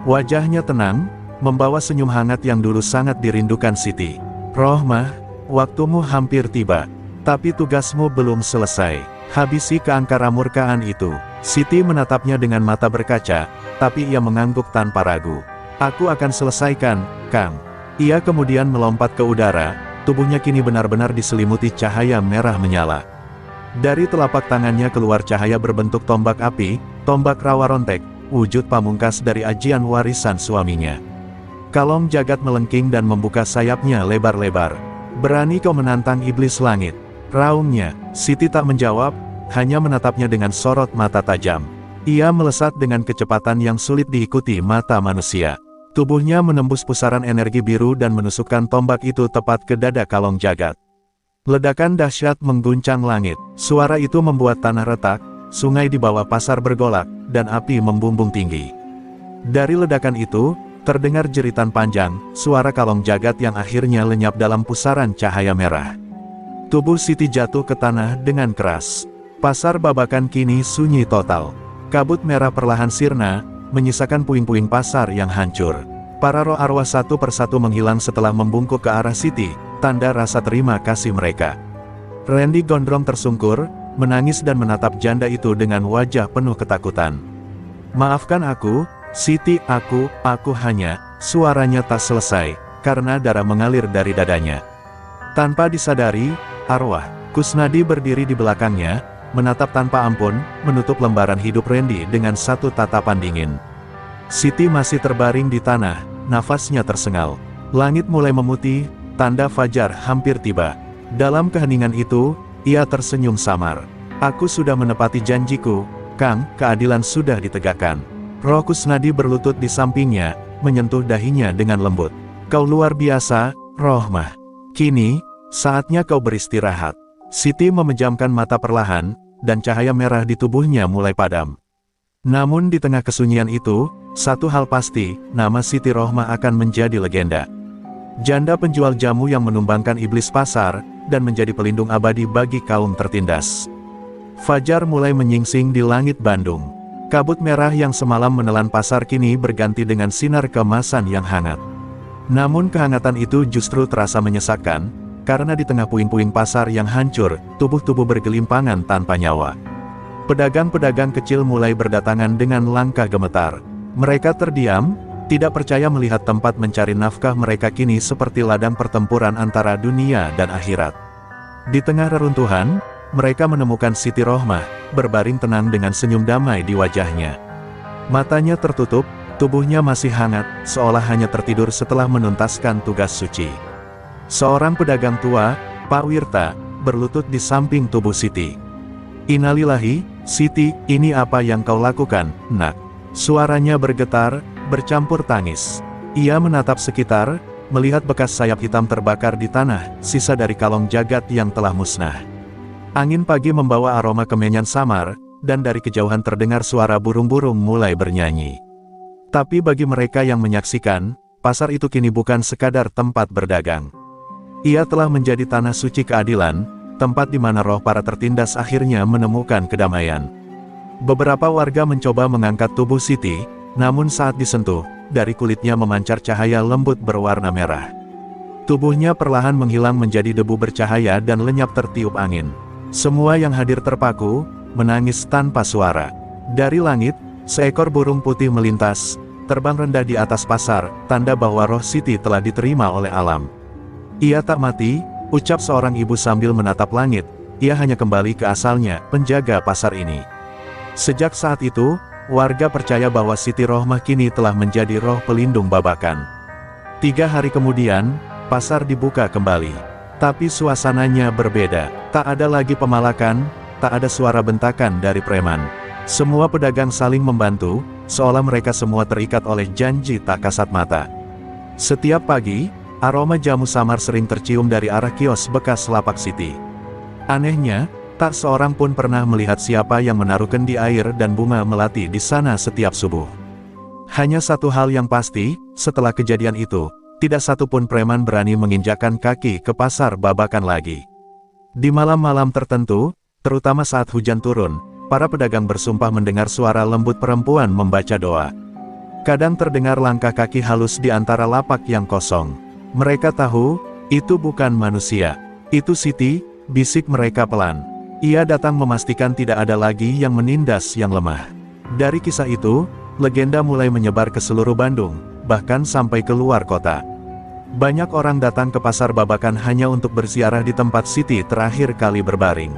Wajahnya tenang, membawa senyum hangat yang dulu sangat dirindukan Siti. Rohmah, waktumu hampir tiba. Tapi tugasmu belum selesai. Habisi keangkara murkaan itu. Siti menatapnya dengan mata berkaca, tapi ia mengangguk tanpa ragu. Aku akan selesaikan, Kang. Ia kemudian melompat ke udara, tubuhnya kini benar-benar diselimuti cahaya merah menyala. Dari telapak tangannya keluar cahaya berbentuk tombak api, tombak rawa rontek, wujud pamungkas dari ajian warisan suaminya. Kalong Jagat melengking dan membuka sayapnya lebar-lebar. Berani kau menantang iblis langit? Raungnya. Siti tak menjawab, hanya menatapnya dengan sorot mata tajam. Ia melesat dengan kecepatan yang sulit diikuti mata manusia. Tubuhnya menembus pusaran energi biru dan menusukkan tombak itu tepat ke dada Kalong Jagat. Ledakan dahsyat mengguncang langit. Suara itu membuat tanah retak, sungai di bawah pasar bergolak, dan api membumbung tinggi. Dari ledakan itu, terdengar jeritan panjang, suara Kalong Jagat yang akhirnya lenyap dalam pusaran cahaya merah. Tubuh Siti jatuh ke tanah dengan keras. Pasar Babakan kini sunyi total. Kabut merah perlahan sirna, menyisakan puing-puing pasar yang hancur. Para roh arwah satu persatu menghilang setelah membungkuk ke arah Siti, tanda rasa terima kasih mereka. Randy Gondrong tersungkur, menangis dan menatap janda itu dengan wajah penuh ketakutan. Maafkan aku, Siti, aku hanya, suaranya tak selesai, karena darah mengalir dari dadanya. Tanpa disadari, arwah Kusnadi berdiri di belakangnya, menatap tanpa ampun, menutup lembaran hidup Randy dengan satu tatapan dingin. Siti masih terbaring di tanah, nafasnya tersengal. Langit mulai memutih, tanda fajar hampir tiba. Dalam keheningan itu, ia tersenyum samar. Aku sudah menepati janjiku, Kang, keadilan sudah ditegakkan. Roh Kusnadi berlutut di sampingnya, menyentuh dahinya dengan lembut. Kau luar biasa, Rohmah. Kini, saatnya kau beristirahat. Siti memejamkan mata perlahan, dan cahaya merah di tubuhnya mulai padam. Namun di tengah kesunyian itu, satu hal pasti, nama Siti Rohmah akan menjadi legenda. Janda penjual jamu yang menumbangkan iblis pasar, dan menjadi pelindung abadi bagi kaum tertindas. Fajar mulai menyingsing di langit Bandung. Kabut merah yang semalam menelan pasar kini berganti dengan sinar keemasan yang hangat. Namun kehangatan itu justru terasa menyesakkan, karena di tengah puing-puing pasar yang hancur, tubuh-tubuh bergelimpangan tanpa nyawa. Pedagang-pedagang kecil mulai berdatangan dengan langkah gemetar. Mereka terdiam, tidak percaya melihat tempat mencari nafkah mereka kini seperti ladang pertempuran antara dunia dan akhirat. Di tengah reruntuhan, mereka menemukan Siti Rohmah, berbaring tenang dengan senyum damai di wajahnya. Matanya tertutup, tubuhnya masih hangat, seolah hanya tertidur setelah menuntaskan tugas suci. Seorang pedagang tua, Pak Wirta, berlutut di samping tubuh Siti. Innalillahi, Siti, ini apa yang kau lakukan, Nak? Suaranya bergetar, bercampur tangis. Ia menatap sekitar, melihat bekas sayap hitam terbakar di tanah, sisa dari Kalong Jagat yang telah musnah. Angin pagi membawa aroma kemenyan samar, dan dari kejauhan terdengar suara burung-burung mulai bernyanyi. Tapi bagi mereka yang menyaksikan, pasar itu kini bukan sekadar tempat berdagang. Ia telah menjadi tanah suci keadilan, tempat di mana roh para tertindas akhirnya menemukan kedamaian. Beberapa warga mencoba mengangkat tubuh Siti, namun saat disentuh, dari kulitnya memancar cahaya lembut berwarna merah. Tubuhnya perlahan menghilang menjadi debu bercahaya dan lenyap tertiup angin. Semua yang hadir terpaku, menangis tanpa suara. Dari langit, seekor burung putih melintas, terbang rendah di atas pasar, tanda bahwa roh Siti telah diterima oleh alam. Ia tak mati, ucap seorang ibu sambil menatap langit, ia hanya kembali ke asalnya, penjaga pasar ini. Sejak saat itu, warga percaya bahwa Siti Rohmah kini telah menjadi roh pelindung Babakan. 3 hari kemudian, pasar dibuka kembali. Tapi suasananya berbeda. Tak ada lagi pemalakan, tak ada suara bentakan dari preman. Semua pedagang saling membantu, seolah mereka semua terikat oleh janji tak kasat mata. Setiap pagi, aroma jamu samar sering tercium dari arah kios bekas lapak Siti. Anehnya, tak seorang pun pernah melihat siapa yang menaruh kendi air dan bunga melati di sana setiap subuh. Hanya satu hal yang pasti, setelah kejadian itu, tidak satu pun preman berani menginjakkan kaki ke pasar Babakan lagi. Di malam-malam tertentu, terutama saat hujan turun, para pedagang bersumpah mendengar suara lembut perempuan membaca doa. Kadang terdengar langkah kaki halus di antara lapak yang kosong. Mereka tahu, itu bukan manusia. Itu Siti, bisik mereka pelan. Ia datang memastikan tidak ada lagi yang menindas yang lemah. Dari kisah itu, legenda mulai menyebar ke seluruh Bandung, bahkan sampai ke luar kota. Banyak orang datang ke pasar Babakan hanya untuk berziarah di tempat Siti terakhir kali berbaring.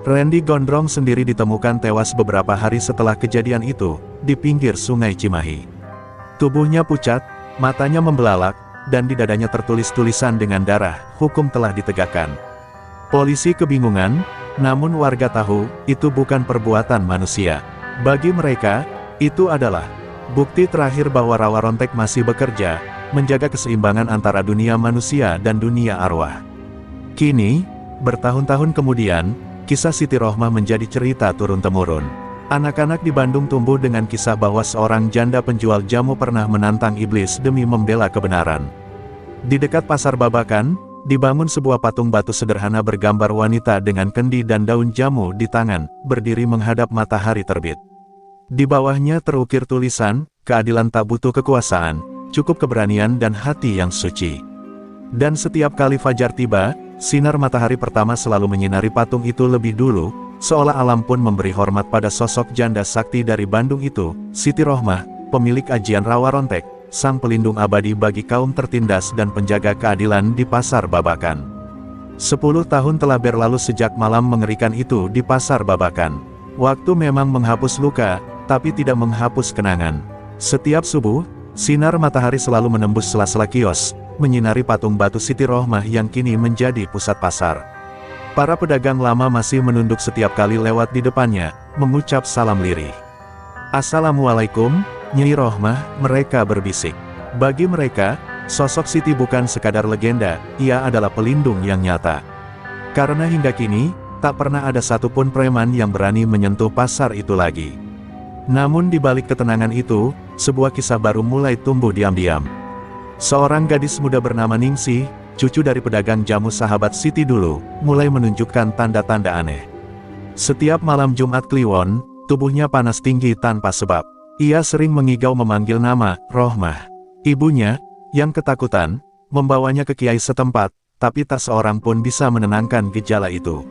Randy Gondrong sendiri ditemukan tewas beberapa hari setelah kejadian itu, di pinggir sungai Cimahi. Tubuhnya pucat, matanya membelalak, dan di dadanya tertulis tulisan dengan darah, hukum telah ditegakkan. Polisi kebingungan, namun warga tahu, itu bukan perbuatan manusia. Bagi mereka, itu adalah bukti terakhir bahwa Rawa Rontek masih bekerja, menjaga keseimbangan antara dunia manusia dan dunia arwah. Kini, bertahun-tahun kemudian, kisah Siti Rohmah menjadi cerita turun-temurun. Anak-anak di Bandung tumbuh dengan kisah bahwa seorang janda penjual jamu pernah menantang iblis demi membela kebenaran. Di dekat pasar Babakan, dibangun sebuah patung batu sederhana bergambar wanita dengan kendi dan daun jamu di tangan, berdiri menghadap matahari terbit. Di bawahnya terukir tulisan, keadilan tak butuh kekuasaan, cukup keberanian dan hati yang suci. Dan setiap kali fajar tiba, sinar matahari pertama selalu menyinari patung itu lebih dulu, seolah alam pun memberi hormat pada sosok janda sakti dari Bandung itu, Siti Rohmah, pemilik ajian Rawa Rontek, sang pelindung abadi bagi kaum tertindas dan penjaga keadilan di pasar Babakan. 10 tahun telah berlalu sejak malam mengerikan itu di pasar Babakan. Waktu memang menghapus luka, tapi tidak menghapus kenangan. Setiap subuh, sinar matahari selalu menembus sela-sela kios, menyinari patung batu Siti Rohmah yang kini menjadi pusat pasar. Para pedagang lama masih menunduk setiap kali lewat di depannya, mengucap salam lirih. Assalamualaikum, Nyai Rohmah, mereka berbisik. Bagi mereka, sosok Siti bukan sekadar legenda, ia adalah pelindung yang nyata. Karena hingga kini, tak pernah ada satupun preman yang berani menyentuh pasar itu lagi. Namun di balik ketenangan itu, sebuah kisah baru mulai tumbuh diam-diam. Seorang gadis muda bernama Ningsih, cucu dari pedagang jamu sahabat Siti dulu, mulai menunjukkan tanda-tanda aneh. Setiap malam Jumat Kliwon, tubuhnya panas tinggi tanpa sebab. Ia sering mengigau memanggil nama, Rohmah. Ibunya, yang ketakutan, membawanya ke kiai setempat, tapi tak seorang pun bisa menenangkan gejala itu.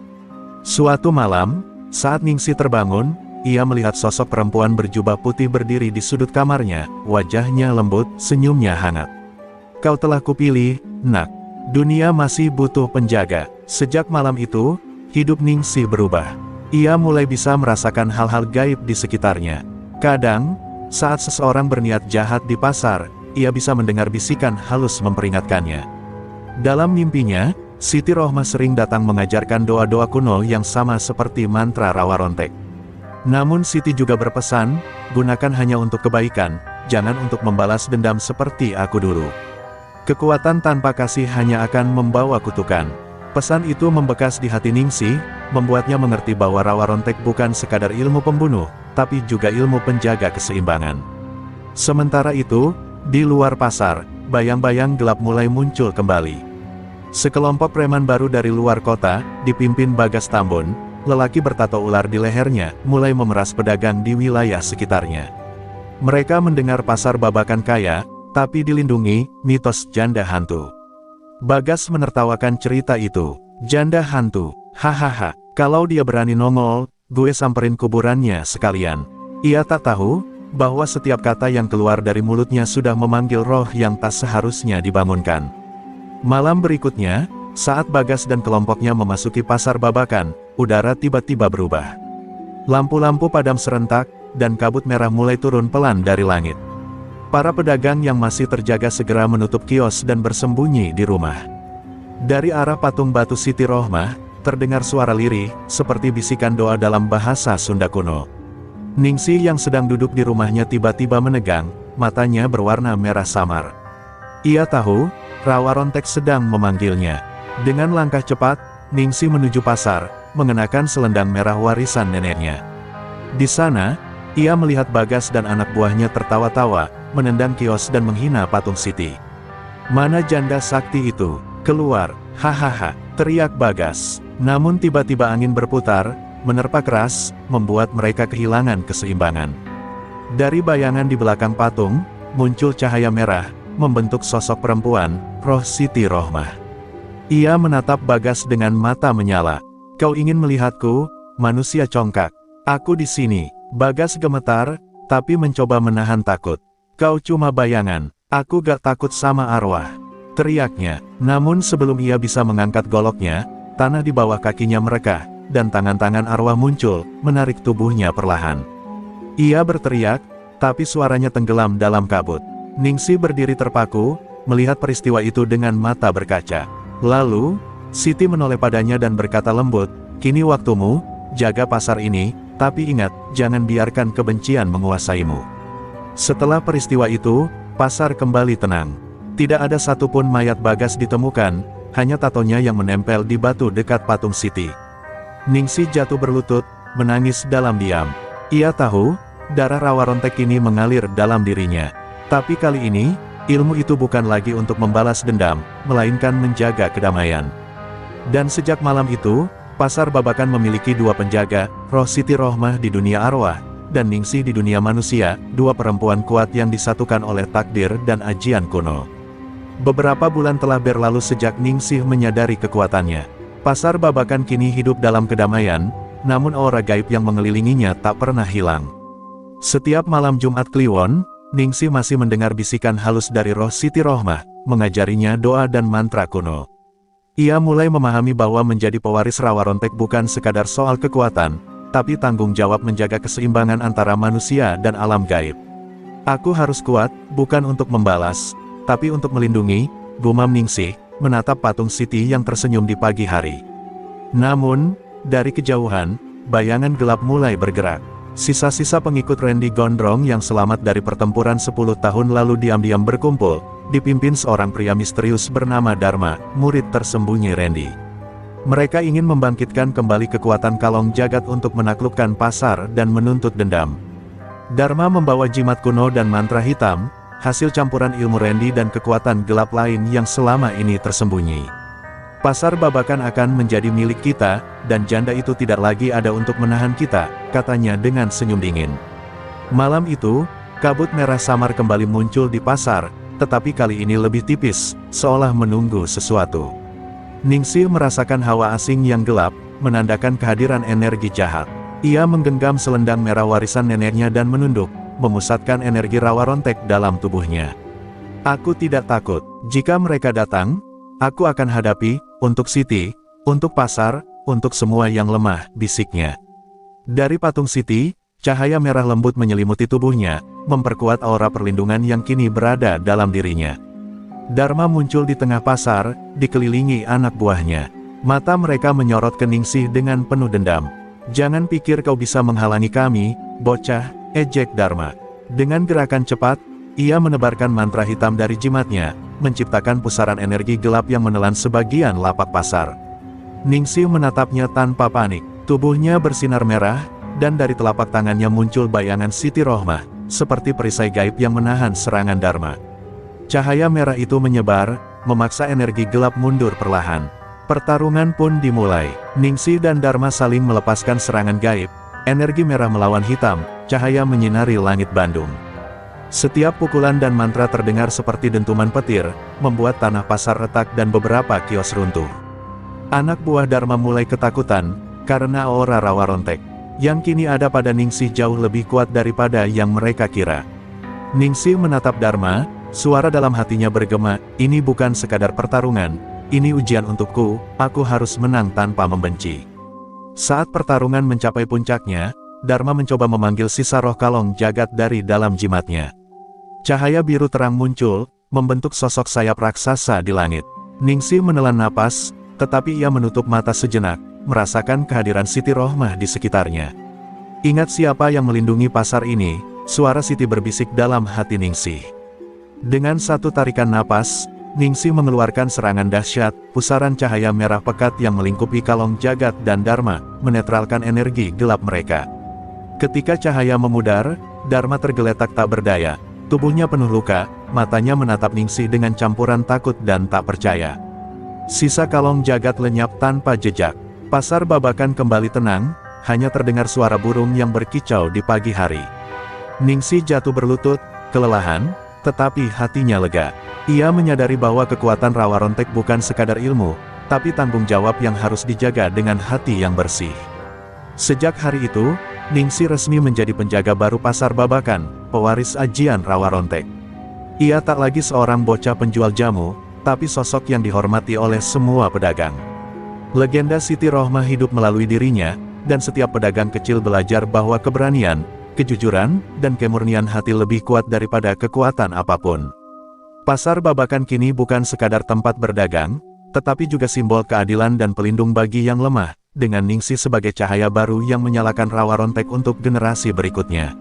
Suatu malam, saat Ningsih terbangun, ia melihat sosok perempuan berjubah putih berdiri di sudut kamarnya, wajahnya lembut, senyumnya hangat. Kau telah kupilih, nak. Dunia masih butuh penjaga. Sejak malam itu, hidup Ningsih berubah. Ia mulai bisa merasakan hal-hal gaib di sekitarnya. Kadang, saat seseorang berniat jahat di pasar, ia bisa mendengar bisikan halus memperingatkannya. Dalam mimpinya, Siti Rohmah sering datang mengajarkan doa-doa kuno yang sama seperti mantra Rawa Rontek. Namun Siti juga berpesan, gunakan hanya untuk kebaikan, jangan untuk membalas dendam seperti aku dulu. Kekuatan tanpa kasih hanya akan membawa kutukan. Pesan itu membekas di hati Ningsih, membuatnya mengerti bahwa Rawa Rontek bukan sekadar ilmu pembunuh, tapi juga ilmu penjaga keseimbangan. Sementara itu, di luar pasar, bayang-bayang gelap mulai muncul kembali. Sekelompok preman baru dari luar kota, dipimpin Bagas Tambun, lelaki bertato ular di lehernya, mulai memeras pedagang di wilayah sekitarnya. Mereka mendengar pasar Babakan kaya, tapi dilindungi, mitos janda hantu. Bagas menertawakan cerita itu. Janda hantu, hahaha, kalau dia berani nongol, gue samperin kuburannya sekalian. Ia tak tahu bahwa setiap kata yang keluar dari mulutnya sudah memanggil roh yang tak seharusnya dibangunkan. Malam berikutnya, saat Bagas dan kelompoknya memasuki pasar Babakan, udara tiba-tiba berubah. Lampu-lampu padam serentak, dan kabut merah mulai turun pelan dari langit. Para pedagang yang masih terjaga segera menutup kios dan bersembunyi di rumah. Dari arah patung batu Siti Rohmah, terdengar suara lirih, seperti bisikan doa dalam bahasa Sunda kuno. Ningsih yang sedang duduk di rumahnya tiba-tiba menegang, matanya berwarna merah samar. Ia tahu, Rawa Rontek sedang memanggilnya. Dengan langkah cepat, Ningsih menuju pasar, mengenakan selendang merah warisan neneknya. Di sana, ia melihat Bagas dan anak buahnya tertawa-tawa, menendang kios dan menghina patung Siti. Mana janda sakti itu? Keluar, hahaha, teriak Bagas. Namun tiba-tiba angin berputar, menerpa keras, membuat mereka kehilangan keseimbangan. Dari bayangan di belakang patung, muncul cahaya merah, membentuk sosok perempuan, roh Siti Rohmah. Ia menatap Bagas dengan mata menyala. Kau ingin melihatku, manusia congkak? Aku di sini. Bagas gemetar, tapi mencoba menahan takut. Kau cuma bayangan, aku gak takut sama arwah, teriaknya. Namun sebelum ia bisa mengangkat goloknya, tanah di bawah kakinya merekah, dan tangan-tangan arwah muncul, menarik tubuhnya perlahan. Ia berteriak, tapi suaranya tenggelam dalam kabut. Ningsih berdiri terpaku, melihat peristiwa itu dengan mata berkaca. Lalu, Siti menoleh padanya dan berkata lembut, kini waktumu, jaga pasar ini, tapi ingat, jangan biarkan kebencian menguasaimu. Setelah peristiwa itu, pasar kembali tenang. Tidak ada satupun mayat Bagas ditemukan, hanya tatonya yang menempel di batu dekat patung Siti. Ningsih jatuh berlutut, menangis dalam diam. Ia tahu, darah Rawa Rontek ini mengalir dalam dirinya. Tapi kali ini, ilmu itu bukan lagi untuk membalas dendam, melainkan menjaga kedamaian. Dan sejak malam itu, pasar Babakan memiliki dua penjaga, roh Siti Rohmah di dunia arwah, dan Ningsih di dunia manusia, dua perempuan kuat yang disatukan oleh takdir dan ajian kuno. Beberapa bulan telah berlalu sejak Ningsih menyadari kekuatannya. Pasar Babakan kini hidup dalam kedamaian, namun aura gaib yang mengelilinginya tak pernah hilang. Setiap malam Jumat Kliwon, Ningsih masih mendengar bisikan halus dari roh Siti Rohmah, mengajarinya doa dan mantra kuno. Ia mulai memahami bahwa menjadi pewaris Rawa Rontek bukan sekadar soal kekuatan, tapi tanggung jawab menjaga keseimbangan antara manusia dan alam gaib. Aku harus kuat, bukan untuk membalas, tapi untuk melindungi, gumam Ningsih, menatap patung Siti yang tersenyum di pagi hari. Namun, dari kejauhan, bayangan gelap mulai bergerak. Sisa-sisa pengikut Randy Gondrong yang selamat dari pertempuran 10 tahun lalu diam-diam berkumpul, dipimpin seorang pria misterius bernama Dharma, murid tersembunyi Randy. Mereka ingin membangkitkan kembali kekuatan Kalong Jagat untuk menaklukkan pasar dan menuntut dendam. Dharma membawa jimat kuno dan mantra hitam, hasil campuran ilmu Randy dan kekuatan gelap lain yang selama ini tersembunyi. Pasar Babakan akan menjadi milik kita, dan janda itu tidak lagi ada untuk menahan kita, katanya dengan senyum dingin. Malam itu, kabut merah samar kembali muncul di pasar, tetapi kali ini lebih tipis, seolah menunggu sesuatu. Ningsih merasakan hawa asing yang gelap, menandakan kehadiran energi jahat. Ia menggenggam selendang merah warisan neneknya dan menunduk, memusatkan energi Rawa Rontek dalam tubuhnya. Aku tidak takut, jika mereka datang, aku akan hadapi, untuk Siti, untuk pasar, untuk semua yang lemah, bisiknya. Dari patung Siti, cahaya merah lembut menyelimuti tubuhnya, memperkuat aura perlindungan yang kini berada dalam dirinya. Dharma muncul di tengah pasar, dikelilingi anak buahnya. Mata mereka menyorot ke Ningsih dengan penuh dendam. Jangan pikir kau bisa menghalangi kami, bocah, ejek Dharma. Dengan gerakan cepat, ia menebarkan mantra hitam dari jimatnya, menciptakan pusaran energi gelap yang menelan sebagian lapak pasar. Ningsih menatapnya tanpa panik, tubuhnya bersinar merah, dan dari telapak tangannya muncul bayangan Siti Rohmah, seperti perisai gaib yang menahan serangan Dharma. Cahaya merah itu menyebar, memaksa energi gelap mundur perlahan. Pertarungan pun dimulai. Ningsih dan Dharma saling melepaskan serangan gaib. Energi merah melawan hitam, cahaya menyinari langit Bandung. Setiap pukulan dan mantra terdengar seperti dentuman petir, membuat tanah pasar retak dan beberapa kios runtuh. Anak buah Dharma mulai ketakutan, karena aura rawa rontek yang kini ada pada Ningsih jauh lebih kuat daripada yang mereka kira. Ningsih menatap Dharma, suara dalam hatinya bergema, ini bukan sekadar pertarungan, ini ujian untukku, aku harus menang tanpa membenci. Saat pertarungan mencapai puncaknya, Dharma mencoba memanggil sisa roh kalong jagat dari dalam jimatnya. Cahaya biru terang muncul, membentuk sosok sayap raksasa di langit. Ningsih menelan napas, tetapi ia menutup mata sejenak, merasakan kehadiran Siti Rohmah di sekitarnya. Ingat siapa yang melindungi pasar ini, suara Siti berbisik dalam hati Ningsih. Dengan satu tarikan napas, Ningsih mengeluarkan serangan dahsyat, pusaran cahaya merah pekat yang melingkupi kalong jagat dan Dharma, menetralkan energi gelap mereka. Ketika cahaya memudar, Dharma tergeletak tak berdaya. Tubuhnya penuh luka, matanya menatap Ningsih dengan campuran takut dan tak percaya. Sisa kalong jagat lenyap tanpa jejak. Pasar Babakan kembali tenang, hanya terdengar suara burung yang berkicau di pagi hari. Ningsih jatuh berlutut, kelelahan, tetapi hatinya lega. Ia menyadari bahwa kekuatan rawa rontek bukan sekadar ilmu, tapi tanggung jawab yang harus dijaga dengan hati yang bersih. Sejak hari itu, Ningsih resmi menjadi penjaga baru Pasar Babakan, pewaris ajian rawa rontek. Ia tak lagi seorang bocah penjual jamu, tapi sosok yang dihormati oleh semua pedagang. Legenda Siti Rohmah hidup melalui dirinya, dan setiap pedagang kecil belajar bahwa keberanian, kejujuran, dan kemurnian hati lebih kuat daripada kekuatan apapun. Pasar Babakan kini bukan sekadar tempat berdagang, tetapi juga simbol keadilan dan pelindung bagi yang lemah, dengan Ningsih sebagai cahaya baru yang menyalakan rawa rontek untuk generasi berikutnya.